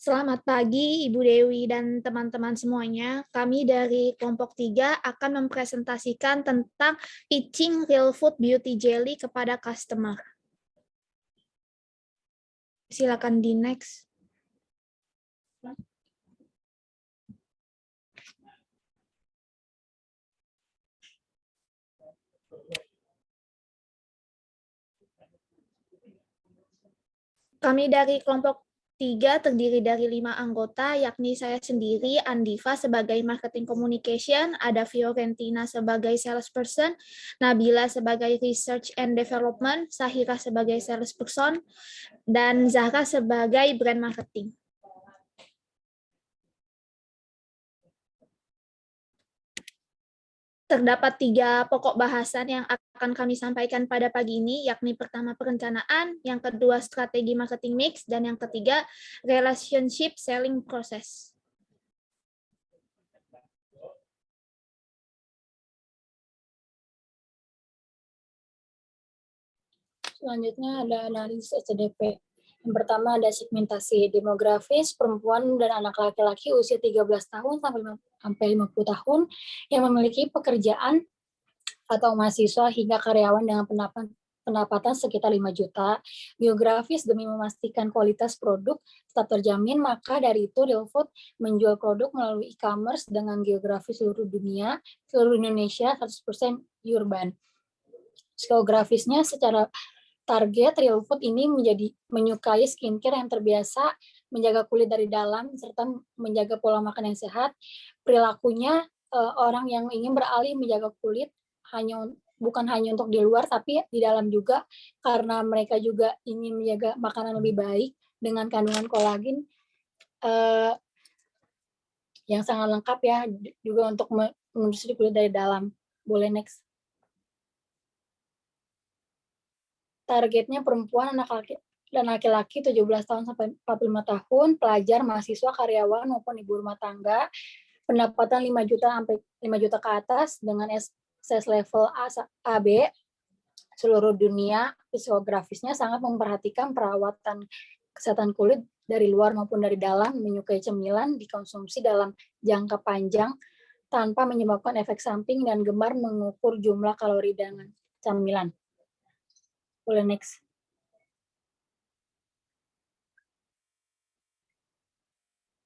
Selamat pagi, Ibu Dewi dan teman-teman semuanya. Kami dari kelompok 3 akan mempresentasikan tentang pitching real food beauty jelly kepada customer. Silakan di next. Kami dari kelompok 3 terdiri dari 5 anggota, yakni saya sendiri, Andiva sebagai marketing communication, ada Fiorentina sebagai salesperson, Nabila sebagai research and development, Sahira sebagai salesperson, dan Zahra sebagai brand marketing. Terdapat 3 pokok bahasan yang akan kami sampaikan pada pagi ini, yakni pertama perencanaan, yang kedua strategi marketing mix, dan yang ketiga relationship selling process. Selanjutnya ada analisis SCDP. Yang pertama ada segmentasi demografis perempuan dan anak laki-laki usia 13 tahun sampai 50 tahun yang memiliki pekerjaan atau mahasiswa hingga karyawan dengan pendapatan sekitar 5 juta. Biografis demi memastikan kualitas produk tetap terjamin, maka dari itu Real Food menjual produk melalui e-commerce dengan geografi seluruh dunia, seluruh Indonesia, 100% urban. Geografisnya secara target Real Food ini menyukai skincare yang terbiasa menjaga kulit dari dalam serta menjaga pola makan yang sehat. Perilakunya orang yang ingin beralih menjaga kulit bukan hanya untuk di luar tapi di dalam juga, karena mereka juga ingin menjaga makanan lebih baik dengan kandungan kolagen yang sangat lengkap ya, juga untuk menyusui kulit dari dalam. Boleh next. Targetnya perempuan dan laki-laki 17 tahun sampai 45 tahun, pelajar, mahasiswa, karyawan, maupun ibu rumah tangga, pendapatan 5 juta sampai 5 juta ke atas dengan sales level AB, seluruh dunia. Fisiografisnya sangat memperhatikan perawatan kesehatan kulit dari luar maupun dari dalam, menyukai cemilan, dikonsumsi dalam jangka panjang tanpa menyebabkan efek samping, dan gemar mengukur jumlah kalori dengan camilan. Boleh next.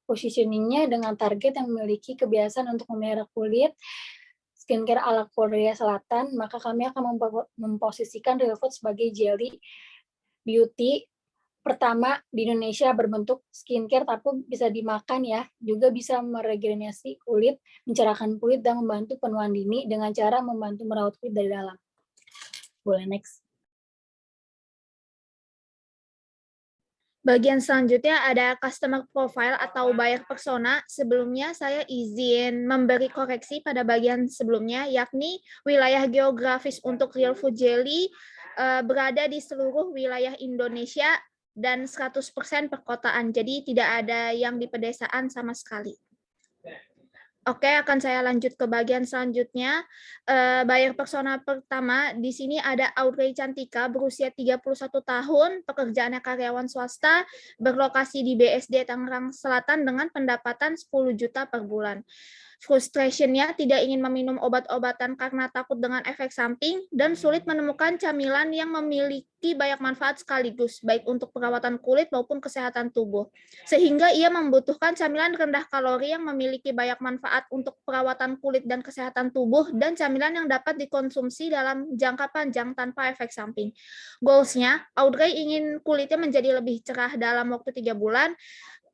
Positioningnya dengan target yang memiliki kebiasaan untuk memelihara kulit skincare ala Korea Selatan, maka kami akan memposisikan Real Food sebagai jelly beauty pertama di Indonesia berbentuk skincare tapi bisa dimakan ya, juga bisa meregenerasi kulit, mencerahkan kulit, dan membantu penuaan dini dengan cara membantu merawat kulit dari dalam. Boleh next. Bagian selanjutnya ada customer profile atau buyer persona. Sebelumnya saya izin memberi koreksi pada bagian sebelumnya, yakni wilayah geografis untuk Real Food Jelly berada di seluruh wilayah Indonesia dan 100% perkotaan. Jadi tidak ada yang di pedesaan sama sekali. Oke, akan saya lanjut ke bagian selanjutnya. Buyer persona pertama, di sini ada Audrey Cantika, berusia 31 tahun, pekerjaannya karyawan swasta, berlokasi di BSD Tangerang Selatan dengan pendapatan 10 juta per bulan. Frustration-nya tidak ingin meminum obat-obatan karena takut dengan efek samping dan sulit menemukan camilan yang memiliki banyak manfaat sekaligus, baik untuk perawatan kulit maupun kesehatan tubuh. Sehingga ia membutuhkan camilan rendah kalori yang memiliki banyak manfaat untuk perawatan kulit dan kesehatan tubuh, dan camilan yang dapat dikonsumsi dalam jangka panjang tanpa efek samping. Goals-nya, Audrey ingin kulitnya menjadi lebih cerah dalam waktu 3 bulan,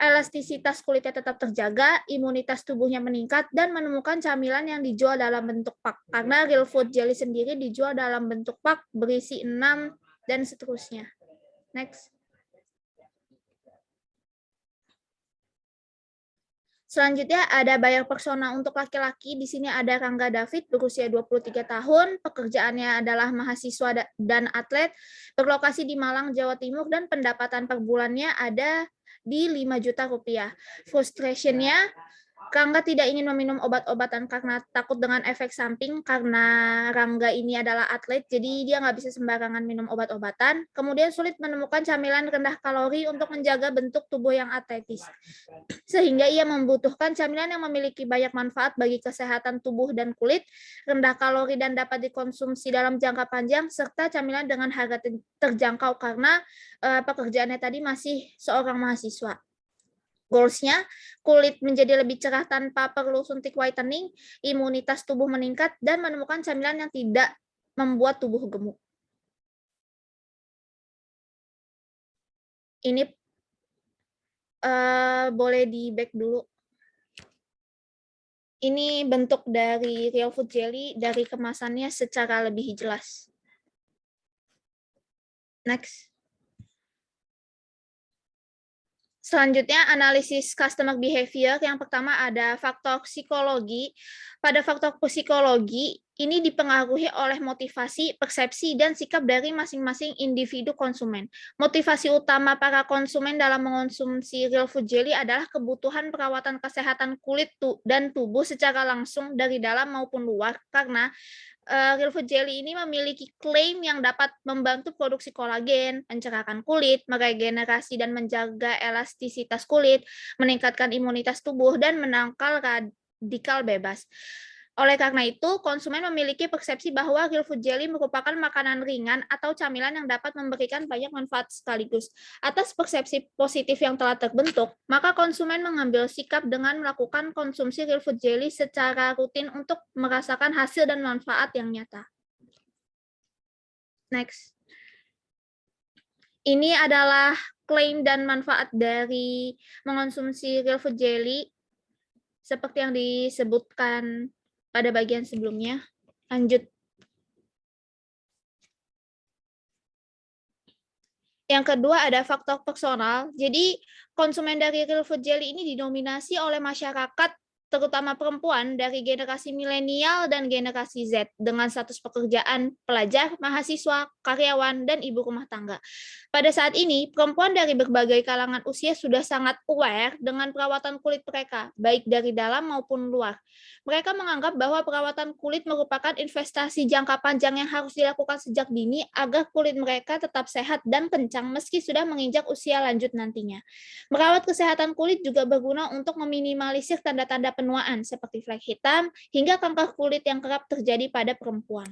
elastisitas kulitnya tetap terjaga, imunitas tubuhnya meningkat, dan menemukan camilan yang dijual dalam bentuk pak. Karena Real Food Jelly sendiri dijual dalam bentuk pak, berisi 6, dan seterusnya. Next. Selanjutnya ada buyer persona untuk laki-laki. Di sini ada Rangga David, berusia 23 tahun, pekerjaannya adalah mahasiswa dan atlet, berlokasi di Malang, Jawa Timur, dan pendapatan per bulannya ada di 5 juta rupiah. Frustration-nya Rangga tidak ingin meminum obat-obatan karena takut dengan efek samping, karena Rangga ini adalah atlet, jadi dia nggak bisa sembarangan minum obat-obatan. Kemudian sulit menemukan camilan rendah kalori untuk menjaga bentuk tubuh yang atletis. Sehingga ia membutuhkan camilan yang memiliki banyak manfaat bagi kesehatan tubuh dan kulit, rendah kalori dan dapat dikonsumsi dalam jangka panjang, serta camilan dengan harga terjangkau karena pekerjaannya tadi masih seorang mahasiswa. Goals-nya, kulit menjadi lebih cerah tanpa perlu suntik whitening, imunitas tubuh meningkat, dan menemukan camilan yang tidak membuat tubuh gemuk. Ini boleh di back dulu. Ini bentuk dari Real Food Jelly, dari kemasannya secara lebih jelas. Next. Selanjutnya, analisis customer behavior. Yang pertama ada faktor psikologi. Pada faktor psikologi, ini dipengaruhi oleh motivasi, persepsi, dan sikap dari masing-masing individu konsumen. Motivasi utama para konsumen dalam mengonsumsi Real Food Jelly adalah kebutuhan perawatan kesehatan kulit dan tubuh secara langsung dari dalam maupun luar, karena Real Food Jelly ini memiliki klaim yang dapat membantu produksi kolagen, mencerahkan kulit, meregenerasi dan menjaga elastisitas kulit, meningkatkan imunitas tubuh, dan menangkal radikal bebas. Oleh karena itu, konsumen memiliki persepsi bahwa Real Food Jelly merupakan makanan ringan atau camilan yang dapat memberikan banyak manfaat sekaligus. Atas persepsi positif yang telah terbentuk, maka konsumen mengambil sikap dengan melakukan konsumsi Real Food Jelly secara rutin untuk merasakan hasil dan manfaat yang nyata. Next. Ini adalah klaim dan manfaat dari mengonsumsi Real Food Jelly seperti yang disebutkan pada bagian sebelumnya. Lanjut. Yang kedua ada faktor personal. Jadi konsumen dari Real Food Jelly ini didominasi oleh masyarakat, terutama perempuan dari generasi milenial dan generasi Z dengan status pekerjaan pelajar, mahasiswa, karyawan, dan ibu rumah tangga. Pada saat ini, perempuan dari berbagai kalangan usia sudah sangat aware dengan perawatan kulit mereka, baik dari dalam maupun luar. Mereka menganggap bahwa perawatan kulit merupakan investasi jangka panjang yang harus dilakukan sejak dini agar kulit mereka tetap sehat dan kencang meski sudah menginjak usia lanjut nantinya. Merawat kesehatan kulit juga berguna untuk meminimalisir tanda-tanda penuaan seperti flek hitam hingga kanker kulit yang kerap terjadi pada perempuan.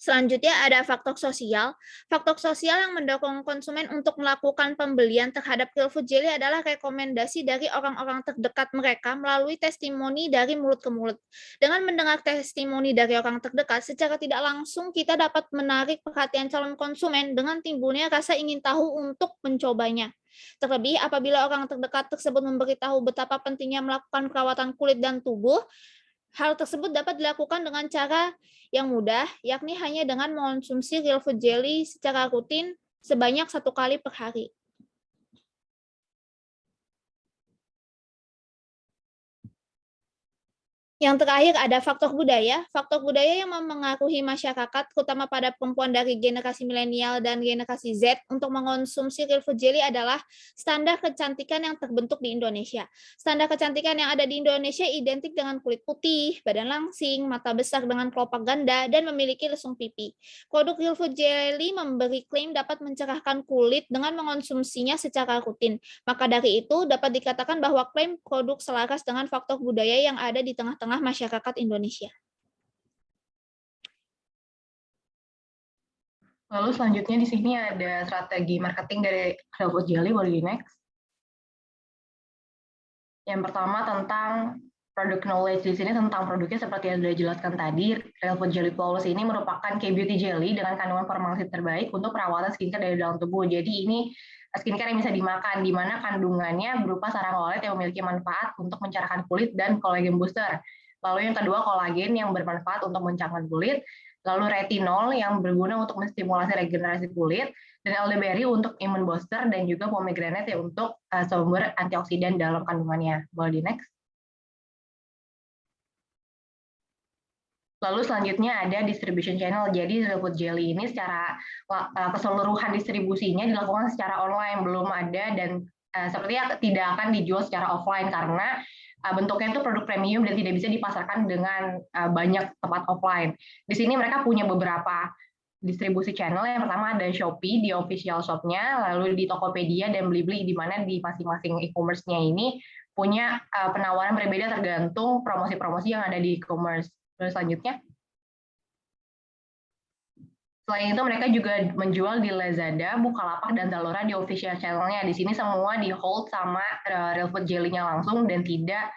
Selanjutnya ada faktor sosial. Faktor sosial yang mendorong konsumen untuk melakukan pembelian terhadap Real Food Jelly adalah rekomendasi dari orang-orang terdekat mereka melalui testimoni dari mulut ke mulut. Dengan mendengar testimoni dari orang terdekat, secara tidak langsung kita dapat menarik perhatian calon konsumen dengan timbulnya rasa ingin tahu untuk mencobanya. Terlebih apabila orang terdekat tersebut memberitahu betapa pentingnya melakukan perawatan kulit dan tubuh, hal tersebut dapat dilakukan dengan cara yang mudah, yakni hanya dengan mengonsumsi Real Food Jelly secara rutin sebanyak 1 kali per hari. Yang terakhir ada faktor budaya. Faktor budaya yang memengaruhi masyarakat, terutama pada perempuan dari generasi milenial dan generasi Z untuk mengonsumsi Real Food Jelly adalah standar kecantikan yang terbentuk di Indonesia. Standar kecantikan yang ada di Indonesia identik dengan kulit putih, badan langsing, mata besar dengan kelopak ganda, dan memiliki lesung pipi. Produk Real Food Jelly memberi klaim dapat mencerahkan kulit dengan mengonsumsinya secara rutin. Maka dari itu dapat dikatakan bahwa klaim produk selaras dengan faktor budaya yang ada di tengah-tengah masyarakat Indonesia. Lalu selanjutnya di sini ada strategi marketing dari Real Food Jelly, boleh di next. Yang pertama tentang product knowledge. Di sini tentang produknya seperti yang sudah dijelaskan tadi, Real Food Jelly Flawless ini merupakan K-beauty jelly dengan kandungan formmaldehyde terbaik untuk perawatan skincare dari dalam tubuh. Jadi ini skincare yang bisa dimakan, di mana kandungannya berupa sarang olet yang memiliki manfaat untuk mencerahkan kulit dan kolagen booster. Lalu yang kedua, kolagen yang bermanfaat untuk mencerahkan kulit. Lalu retinol yang berguna untuk menstimulasi regenerasi kulit, dan elderberry untuk immune booster, dan juga pomegranate untuk sumber antioksidan dalam kandungannya. Boleh di next. Lalu selanjutnya ada distribution channel. Jadi real food jelly ini secara keseluruhan distribusinya dilakukan secara online, belum ada dan sepertinya tidak akan dijual secara offline karena bentuknya itu produk premium dan tidak bisa dipasarkan dengan banyak tempat offline. Di sini mereka punya beberapa distribusi channel. Yang pertama ada Shopee di official shop-nya, lalu di Tokopedia dan Blibli, di mana di masing-masing e-commerce-nya ini punya penawaran berbeda tergantung promosi-promosi yang ada di e-commerce. Terus selanjutnya, selain itu mereka juga menjual di Lazada, Bukalapak, dan Zalora di official channel-nya. Di sini semua di hold sama Real Food Jelly-nya langsung dan tidak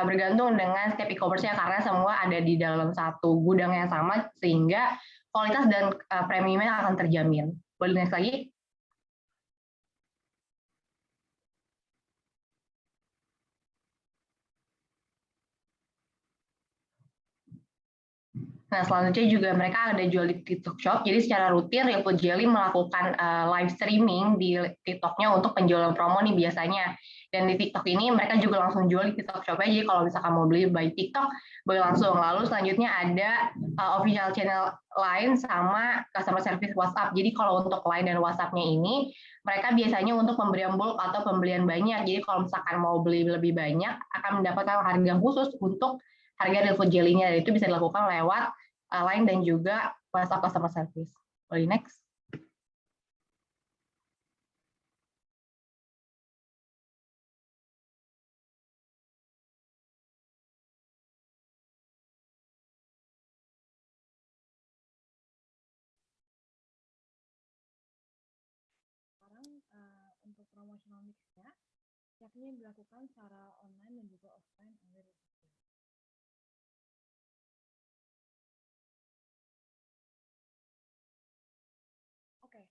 bergantung dengan setiap e-commerce-nya karena semua ada di dalam satu gudang yang sama sehingga kualitas dan premiumnya akan terjamin. Boleh next lagi? Nah, selanjutnya juga mereka ada jual di TikTok Shop. Jadi secara rutin Real Food Jelly melakukan live streaming di TikTok-nya untuk penjualan promo nih biasanya. Dan di TikTok ini mereka juga langsung jual di TikTok Shop-nya. Jadi kalau misalkan mau beli by TikTok, boleh langsung. Lalu selanjutnya ada official channel Line sama customer service WhatsApp. Jadi kalau untuk Line dan WhatsApp-nya ini, mereka biasanya untuk pembelian bulk atau pembelian banyak. Jadi kalau misalkan mau beli lebih banyak, akan mendapatkan harga khusus untuk harga Real Food Jelly-nya. Itu bisa dilakukan lewat Line dan juga WhatsApp customer service. Boleh next. Sekarang untuk promotional mix-nya, yakni dilakukan secara online dan juga offline oleh retail. Oke,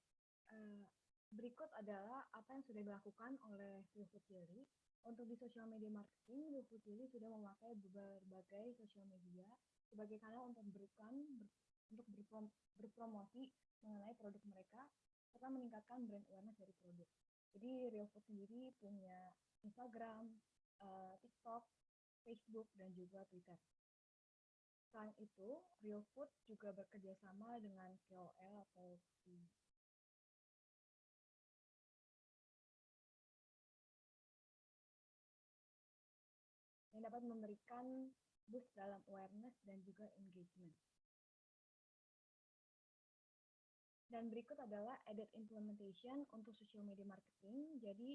berikut adalah apa yang sudah dilakukan oleh Real Food Jelly. Untuk di social media marketing, Real Food Jelly sudah memakai berbagai social media sebagai kanal untuk berpromosi mengenai produk mereka serta meningkatkan brand awareness dari produk. Jadi Real Food sendiri punya Instagram, TikTok, Facebook, dan juga Twitter. Selain itu, Real Food juga bekerja sama dengan KOL atau yang dapat memberikan boost dalam awareness dan juga engagement. Dan berikut adalah added implementation untuk social media marketing. Jadi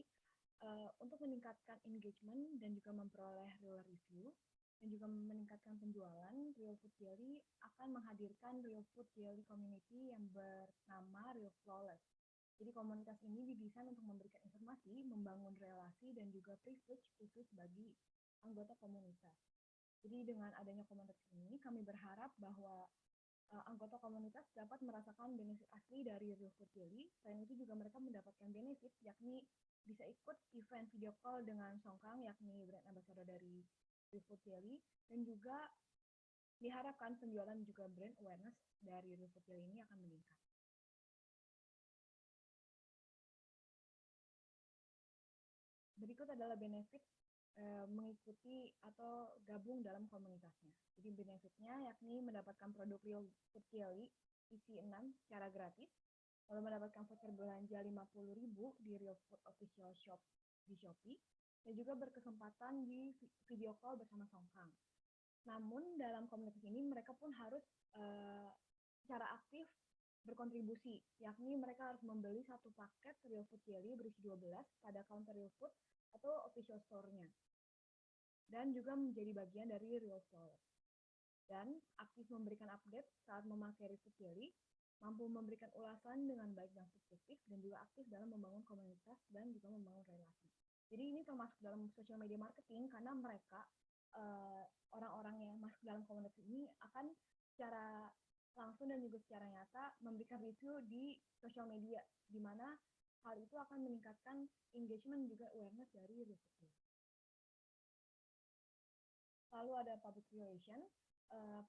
untuk meningkatkan engagement dan juga memperoleh real review dan juga meningkatkan penjualan, Real Food Jelly akan menghadirkan Real Food Jelly Community yang bernama Real Flawless. Jadi komunitas ini didesain untuk memberikan informasi, membangun relasi, dan juga privilege khusus bagi anggota komunitas. Jadi dengan adanya komunitas ini, kami berharap bahwa anggota komunitas dapat merasakan benefit asli dari Real Food Jelly. Selain itu juga mereka mendapatkan benefit, yakni bisa ikut event video call dengan Songkang, yakni brand ambassador dari Real Food Jelly, dan juga diharapkan penjualan juga brand awareness dari Real Food Jelly ini akan meningkat. Berikut adalah benefit mengikuti atau gabung dalam komunitasnya. Jadi benefitnya yakni mendapatkan produk Real Food Jelly isi 6 secara gratis, lalu mendapatkan voucher belanja 50.000 di Real Food Official Shop di Shopee, dan juga berkesempatan di video call bersama Songkang. Namun dalam komunitas ini mereka pun harus secara aktif berkontribusi, yakni mereka harus membeli satu paket Real Food Jelly berisi 12 pada counter Real Food atau official store-nya, dan juga menjadi bagian dari Real Flawless. Dan aktif memberikan update saat memakai Real Food Jelly, mampu memberikan ulasan dengan baik dan subjektif, dan juga aktif dalam membangun komunitas dan juga membangun relasi. Jadi ini termasuk dalam social media marketing karena mereka orang-orang yang masuk dalam komunitas ini akan secara langsung dan juga secara nyata memberikan review di social media, di mana hal itu akan meningkatkan engagement juga awareness dari Real Food Jelly. Lalu ada public relation.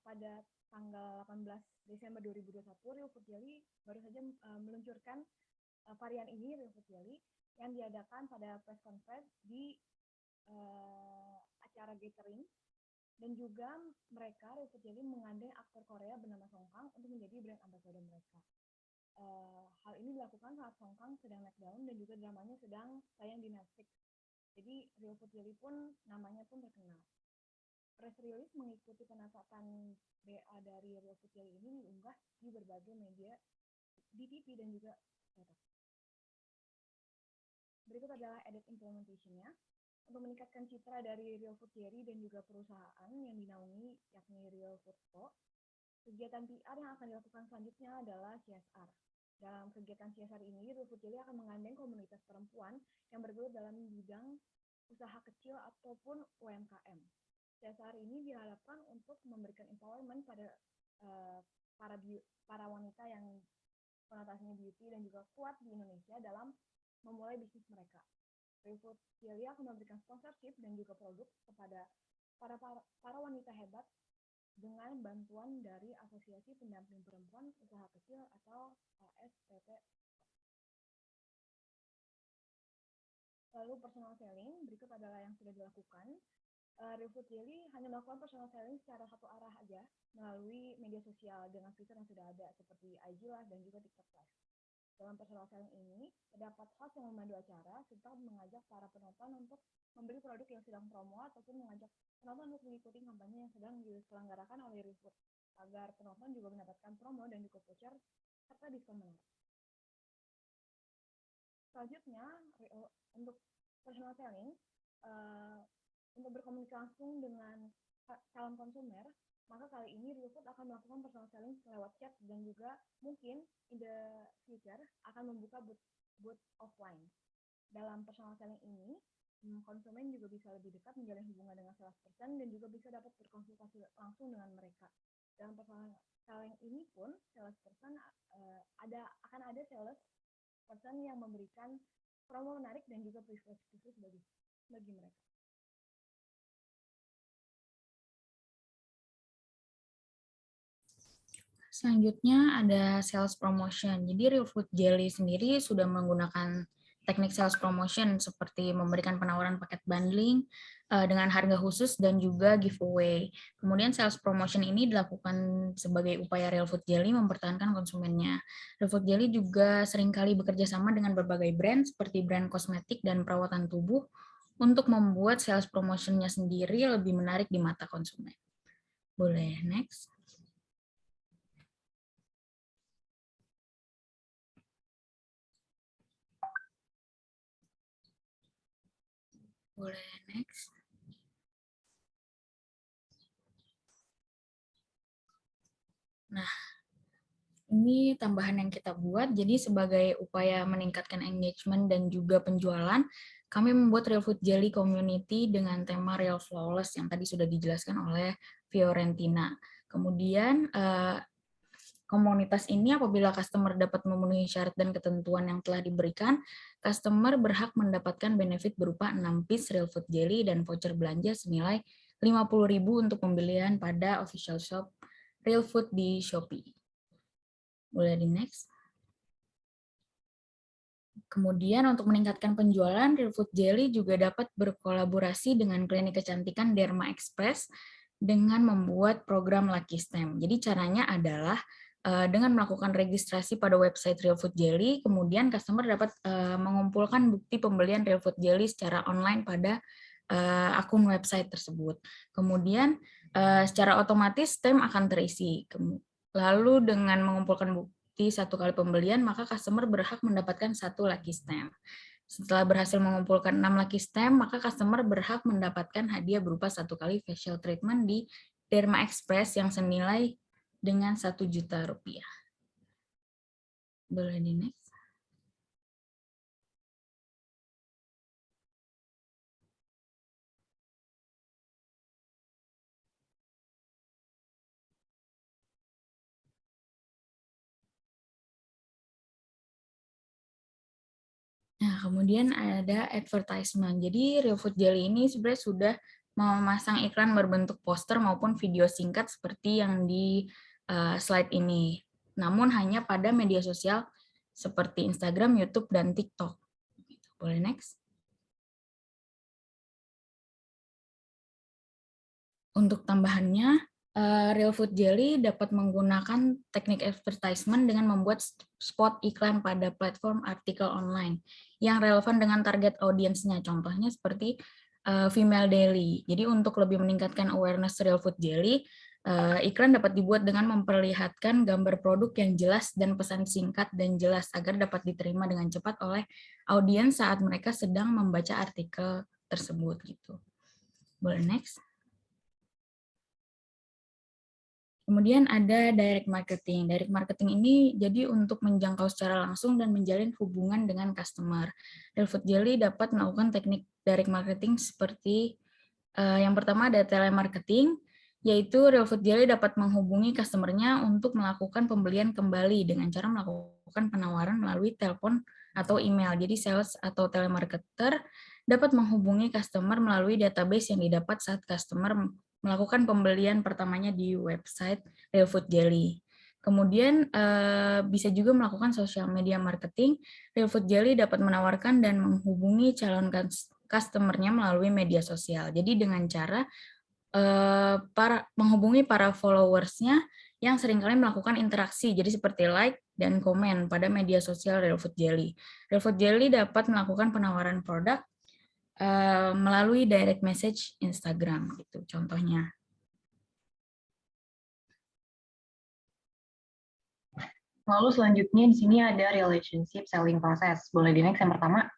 Pada tanggal 18 Desember 2021, Real Food Jelly baru saja meluncurkan varian ini, Real Food Jelly, yang diadakan pada press conference di acara gathering Dan juga mereka, Real Food Jelly, menggandeng aktor Korea bernama Song Kang untuk menjadi brand ambassador mereka. Hal ini dilakukan saat Song Kang sedang naik daun dan juga dramanya sedang tayang di Netflix. Jadi Real Food Jelly pun namanya pun terkenal. Press release mengikuti penatapan BA dari Real Food Jelly ini diunggah di berbagai media di TV dan juga cetak. Berikut adalah edit implementation-nya. Untuk meningkatkan citra dari Real Food Jelly dan juga perusahaan yang dinaungi, yakni Real Food Co., kegiatan PR yang akan dilakukan selanjutnya adalah CSR. Dalam kegiatan CSR ini, Real Food Jelly akan menggandeng komunitas perempuan yang bergelut dalam bidang usaha kecil ataupun UMKM. CSR ini diharapkan untuk memberikan empowerment pada para wanita yang konotasinya beauty dan juga kuat di Indonesia dalam memulai bisnis mereka. Real Food Jelly akan memberikan sponsorship dan juga produk kepada para wanita hebat dengan bantuan dari Asosiasi Pendamping Perempuan Usaha Kecil atau ASPP. Lalu personal selling, berikut adalah yang sudah dilakukan. Real Food Jelly hanya melakukan personal selling secara satu arah aja melalui media sosial dengan fitur yang sudah ada seperti IG Live dan juga TikTok Live. Dalam personal selling ini, terdapat host yang memandu acara serta mengajak para penonton untuk membeli produk yang sedang promo ataupun mengajak penonton untuk mengikuti kampanye yang sedang diselenggarakan oleh Real Food agar penonton juga mendapatkan promo dan juga voucher serta diskon menarik. Selanjutnya, untuk personal selling, untuk berkomunikasi langsung dengan calon konsumer, maka kali ini Real Food akan melakukan personal selling lewat chat dan juga mungkin in the future akan membuka booth offline. Dalam personal selling ini, konsumen juga bisa lebih dekat menjalin hubungan dengan salesperson dan juga bisa dapat berkonsultasi langsung dengan mereka. Dalam personal selling ini pun, salesperson akan ada salesperson yang memberikan promo menarik dan juga privilege khusus bagi mereka. Selanjutnya ada sales promotion. Jadi Real Food Jelly sendiri sudah menggunakan teknik sales promotion seperti memberikan penawaran paket bundling dengan harga khusus dan juga giveaway. Kemudian sales promotion ini dilakukan sebagai upaya Real Food Jelly mempertahankan konsumennya. Real Food Jelly juga seringkali bekerja sama dengan berbagai brand seperti brand kosmetik dan perawatan tubuh untuk membuat sales promotion-nya sendiri lebih menarik di mata konsumen. Boleh next. Boleh next. Nah, ini tambahan yang kita buat. Jadi sebagai upaya meningkatkan engagement dan juga penjualan, kami membuat Real Food Jelly Community dengan tema Real Flawless yang tadi sudah dijelaskan oleh Fiorentina. Kemudian komunitas ini apabila customer dapat memenuhi syarat dan ketentuan yang telah diberikan, customer berhak mendapatkan benefit berupa 6 piece Real Food Jelly dan voucher belanja senilai 50.000 untuk pembelian pada official shop Real Food di Shopee. Boleh di next. Kemudian untuk meningkatkan penjualan, Real Food Jelly juga dapat berkolaborasi dengan klinik kecantikan Derma Express dengan membuat program Lucky Stamp. Jadi caranya adalah dengan melakukan registrasi pada website Real Food Jelly, kemudian customer dapat mengumpulkan bukti pembelian Real Food Jelly secara online pada akun website tersebut. Kemudian secara otomatis stamp akan terisi. Lalu dengan mengumpulkan bukti 1 kali pembelian, maka customer berhak mendapatkan 1 Lucky Stamp. Setelah berhasil mengumpulkan 6 Lucky Stamp, maka customer berhak mendapatkan hadiah berupa 1 kali facial treatment di Derma Express yang senilai dengan Rp1.000.000. Boleh di next. Nah, kemudian ada advertisement. Jadi Real Food Jelly ini sebenarnya sudah memasang iklan berbentuk poster maupun video singkat seperti yang di slide ini. Namun hanya pada media sosial seperti Instagram, YouTube, dan TikTok. Boleh next. Untuk tambahannya, Real Food Jelly dapat menggunakan teknik advertisement dengan membuat spot iklan pada platform artikel online yang relevan dengan target audiensnya. Contohnya seperti Female Daily. Jadi untuk lebih meningkatkan awareness Real Food Jelly, iklan dapat dibuat dengan memperlihatkan gambar produk yang jelas dan pesan singkat dan jelas agar dapat diterima dengan cepat oleh audiens saat mereka sedang membaca artikel tersebut gitu. Boleh next. Kemudian ada direct marketing. Direct marketing ini jadi untuk menjangkau secara langsung dan menjalin hubungan dengan customer. Real Food Jelly dapat melakukan teknik direct marketing seperti yang pertama ada telemarketing, yaitu Real Food Jelly dapat menghubungi customer-nya untuk melakukan pembelian kembali dengan cara melakukan penawaran melalui telepon atau email. Jadi sales atau telemarketer dapat menghubungi customer melalui database yang didapat saat customer melakukan pembelian pertamanya di website Real Food Jelly. Kemudian bisa juga melakukan social media marketing. Real Food Jelly dapat menawarkan dan menghubungi calon customer-nya melalui media sosial. Jadi dengan cara menghubungi para followers-nya yang seringkali melakukan interaksi, jadi seperti like dan komen pada media sosial Real Food Jelly. Real Food Jelly dapat melakukan penawaran produk melalui direct message Instagram, gitu contohnya. Lalu selanjutnya di sini ada relationship selling process. Boleh di next yang pertama?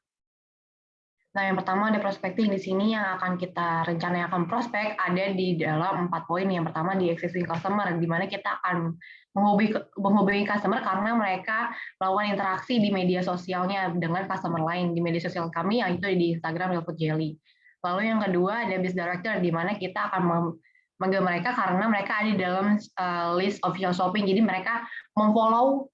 Nah, yang pertama ada prospecting di sini yang akan kita rencanakan prospek ada di dalam 4 poin. Yang pertama di existing customer, di mana kita akan menghubungi customer karena mereka melakukan interaksi di media sosialnya dengan customer lain di media sosial kami, yang itu di Instagram Real Food Jelly. Lalu yang kedua ada business director, di mana kita akan memanggil mereka karena mereka ada di dalam list official shopping. Jadi mereka memfollow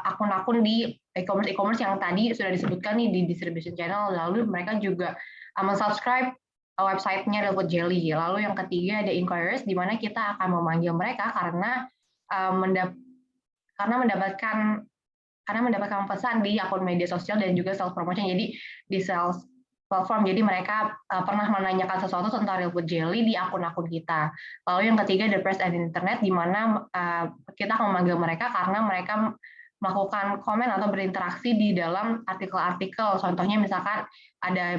akun-akun di e-commerce yang tadi sudah disebutkan nih di distribution channel. Lalu mereka juga mensubscribe website-nya Real Food Jelly. Lalu yang ketiga ada inquiries, di mana kita akan memanggil mereka karena mendapatkan pesan di akun media sosial dan juga sales promotion. Jadi di sales platform, jadi mereka pernah menanyakan sesuatu tentang Real Food Jelly di akun-akun kita. Lalu yang ketiga the press and internet, di mana kita akan memanggil mereka karena mereka melakukan komen atau berinteraksi di dalam artikel-artikel. Contohnya misalkan ada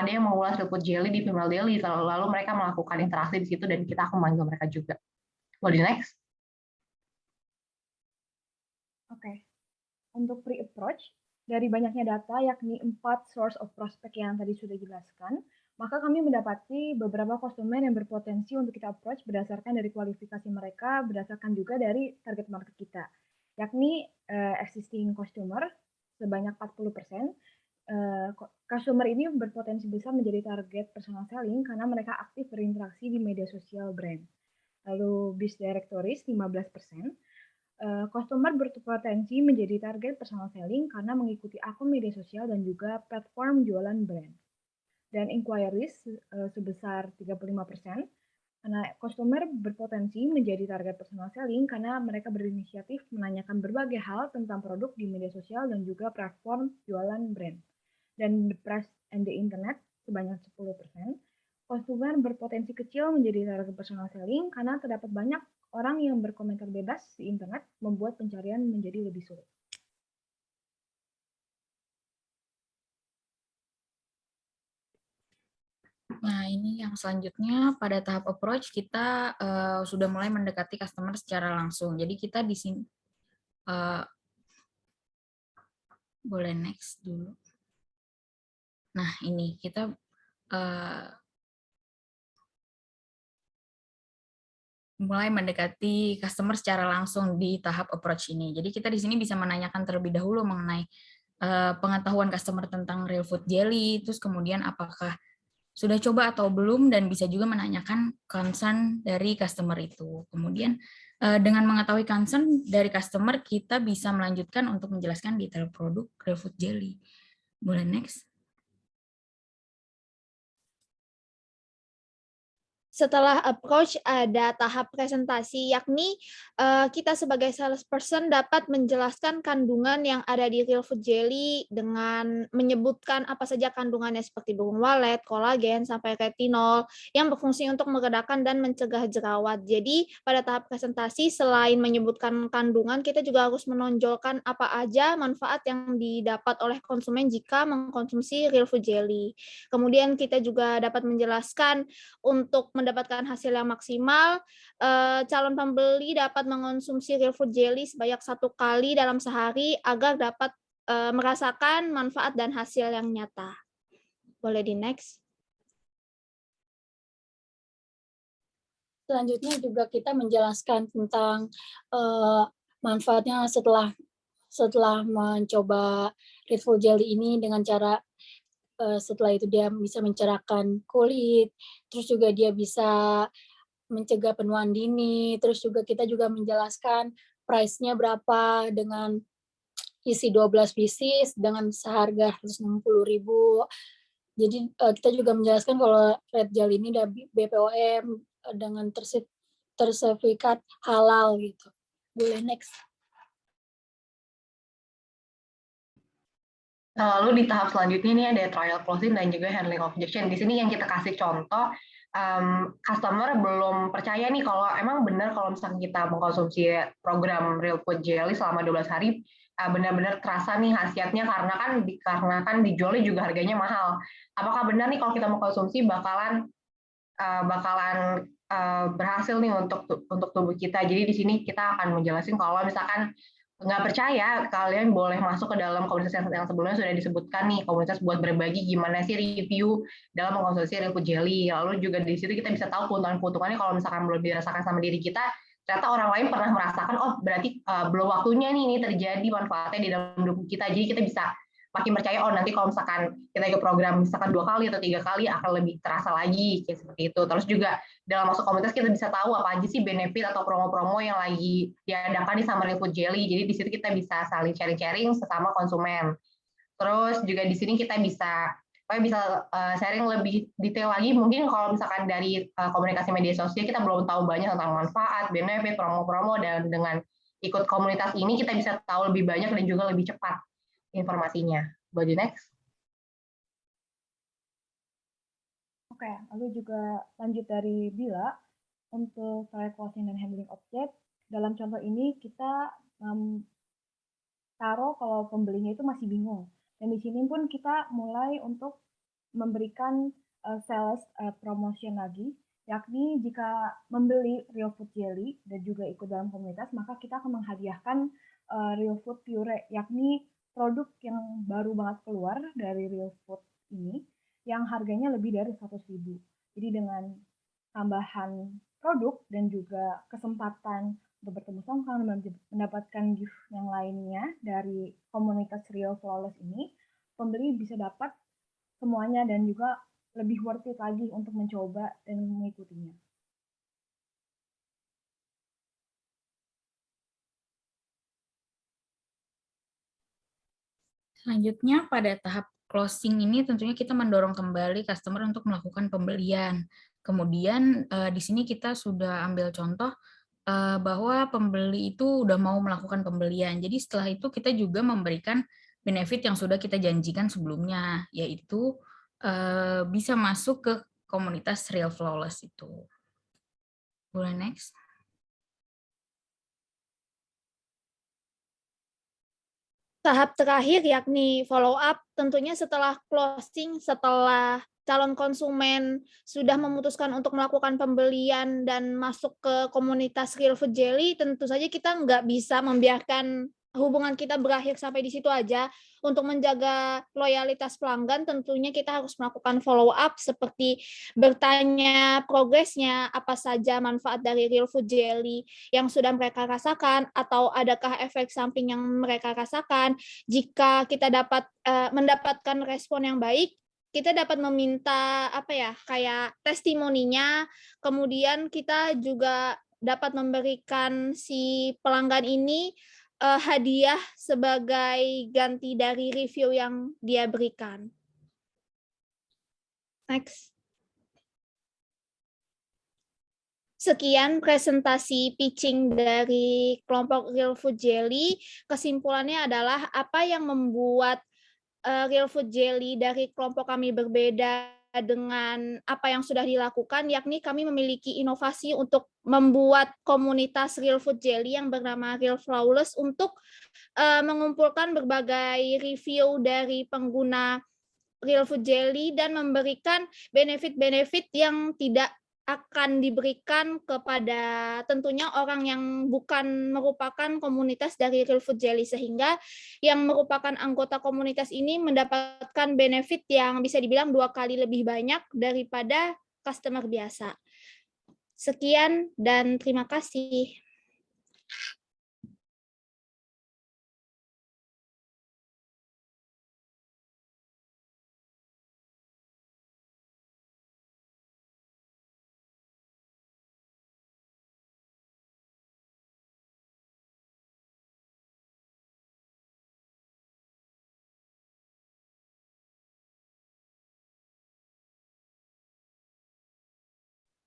yang mengulas Real Food Jelly di Female Daily, lalu mereka melakukan interaksi di situ dan kita akan memanggil mereka juga. Boleh next? Oke. Untuk pre-approach, dari banyaknya data, yakni 4 source of prospect yang tadi sudah dijelaskan, maka kami mendapati beberapa customer yang berpotensi untuk kita approach berdasarkan dari kualifikasi mereka, berdasarkan juga dari target market kita, yakni existing customer sebanyak 40%. Customer ini berpotensi besar menjadi target personal selling karena mereka aktif berinteraksi di media sosial brand. Lalu biz directories 15%. Customer berpotensi menjadi target personal selling karena mengikuti akun media sosial dan juga platform jualan brand. Dan inquiries sebesar 35%, karena customer berpotensi menjadi target personal selling karena mereka berinisiatif menanyakan berbagai hal tentang produk di media sosial dan juga platform jualan brand. Dan the press and the internet sebanyak 10%. Customer berpotensi kecil menjadi target personal selling karena terdapat banyak orang yang berkomentar bebas di internet membuat pencarian menjadi lebih sulit. Nah, ini yang selanjutnya pada tahap approach kita sudah mulai mendekati customer secara langsung. Jadi kita di sini boleh next dulu. Nah, ini kita mulai mendekati customer secara langsung di tahap approach ini. Jadi kita di sini bisa menanyakan terlebih dahulu mengenai pengetahuan customer tentang Real Food Jelly, terus kemudian apakah sudah coba atau belum, dan bisa juga menanyakan concern dari customer itu. Kemudian dengan mengetahui concern dari customer, kita bisa melanjutkan untuk menjelaskan detail produk Real Food Jelly. Boleh next. Setelah approach ada tahap presentasi, yakni kita sebagai salesperson dapat menjelaskan kandungan yang ada di real food jelly dengan menyebutkan apa saja kandungannya seperti burung walet, kolagen, sampai retinol yang berfungsi untuk meredakan dan mencegah jerawat. Jadi pada tahap presentasi selain menyebutkan kandungan, kita juga harus menonjolkan apa aja manfaat yang didapat oleh konsumen jika mengkonsumsi real food jelly. Kemudian kita juga dapat menjelaskan untuk mendapatkan hasil yang maksimal, calon pembeli dapat mengonsumsi real food jelly sebanyak 1 kali dalam sehari agar dapat merasakan manfaat dan hasil yang nyata. Boleh di next. Selanjutnya juga kita menjelaskan tentang manfaatnya setelah mencoba real food jelly ini dengan cara setelah itu dia bisa mencerahkan kulit, terus juga dia bisa mencegah penuaan dini, terus juga kita juga menjelaskan price-nya berapa dengan isi 12 pieces dengan seharga 160.000. Jadi kita juga menjelaskan kalau red gel ini udah BPOM dengan tersertifikat halal gitu. Boleh next. Lalu di tahap selanjutnya ini ada trial closing dan juga handling objection. Di sini yang kita kasih contoh, customer belum percaya nih kalau emang benar kalau misalnya kita mengkonsumsi program Real Food Jelly selama 12 hari, benar-benar terasa nih khasiatnya karena kan dijualnya juga harganya mahal. Apakah benar nih kalau kita mengkonsumsi bakalan berhasil nih untuk tubuh kita. Jadi di sini kita akan menjelaskan kalau misalkan nggak percaya, kalian boleh masuk ke dalam komunitas yang sebelumnya sudah disebutkan nih, komunitas buat berbagi gimana sih review dalam mengkonsumsi Real Food Jelly. Lalu juga di situ kita bisa tahu keuntungan-keuntungannya kalau misalkan belum dirasakan sama diri kita, ternyata orang lain pernah merasakan, oh berarti belum waktunya nih ini terjadi manfaatnya di dalam tubuh kita. Jadi kita bisa makin percaya, oh nanti kalau misalkan kita ikut program misalkan 2 kali atau 3 kali akan lebih terasa lagi kayak seperti itu. Terus juga dalam masuk komunitas kita bisa tahu apa aja sih benefit atau promo-promo yang lagi diadakan di sama Real Food Jelly. Jadi di situ kita bisa saling sharing-sharing sesama konsumen. Terus juga di sini kita bisa sharing lebih detail lagi. Mungkin kalau misalkan dari komunikasi media sosial kita belum tahu banyak tentang manfaat, benefit, promo-promo, dan dengan ikut komunitas ini kita bisa tahu lebih banyak dan juga lebih cepat informasinya. Boleh next. Oke, lalu juga lanjut dari Bila, untuk trial closing dan handling objek, dalam contoh ini kita taruh kalau pembelinya itu masih bingung. Dan di sini pun kita mulai untuk memberikan sales promotion lagi, yakni jika membeli Real Food Jelly dan juga ikut dalam komunitas, maka kita akan menghadiahkan Real Food Pure, yakni produk yang baru banget keluar dari Real Food ini, yang harganya lebih dari 100.000. Jadi dengan tambahan produk dan juga kesempatan untuk bertemu songkang dan mendapatkan gift yang lainnya dari komunitas Real Flawless ini, pembeli bisa dapat semuanya dan juga lebih worth it lagi untuk mencoba dan mengikutinya. Selanjutnya pada tahap closing ini tentunya kita mendorong kembali customer untuk melakukan pembelian. Kemudian di sini kita sudah ambil contoh bahwa pembeli itu udah mau melakukan pembelian. Jadi setelah itu kita juga memberikan benefit yang sudah kita janjikan sebelumnya, yaitu bisa masuk ke komunitas Real Flawless itu. Boleh next. Tahap terakhir yakni follow up, tentunya setelah closing, setelah calon konsumen sudah memutuskan untuk melakukan pembelian dan masuk ke komunitas Real Food Jelly, tentu saja kita nggak bisa membiarkan hubungan kita berakhir sampai di situ aja. Untuk menjaga loyalitas pelanggan, tentunya kita harus melakukan follow up seperti bertanya progresnya, apa saja manfaat dari Real Food Jelly yang sudah mereka rasakan, atau adakah efek samping yang mereka rasakan. Jika kita mendapatkan respon yang baik, kita dapat meminta kayak testimoninya, kemudian kita juga dapat memberikan si pelanggan ini hadiah sebagai ganti dari review yang dia berikan. Next. Sekian presentasi pitching dari kelompok Real Food Jelly. Kesimpulannya adalah apa yang membuat Real Food Jelly dari kelompok kami berbeda dengan apa yang sudah dilakukan, yakni kami memiliki inovasi untuk membuat komunitas Real Food Jelly yang bernama Real Flawless untuk mengumpulkan berbagai review dari pengguna Real Food Jelly dan memberikan benefit-benefit yang tidak akan diberikan kepada tentunya orang yang bukan merupakan komunitas dari Real Food Jelly, sehingga yang merupakan anggota komunitas ini mendapatkan benefit yang bisa dibilang 2 kali lebih banyak daripada customer biasa. Sekian dan terima kasih.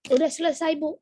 Udah selesai, Bu.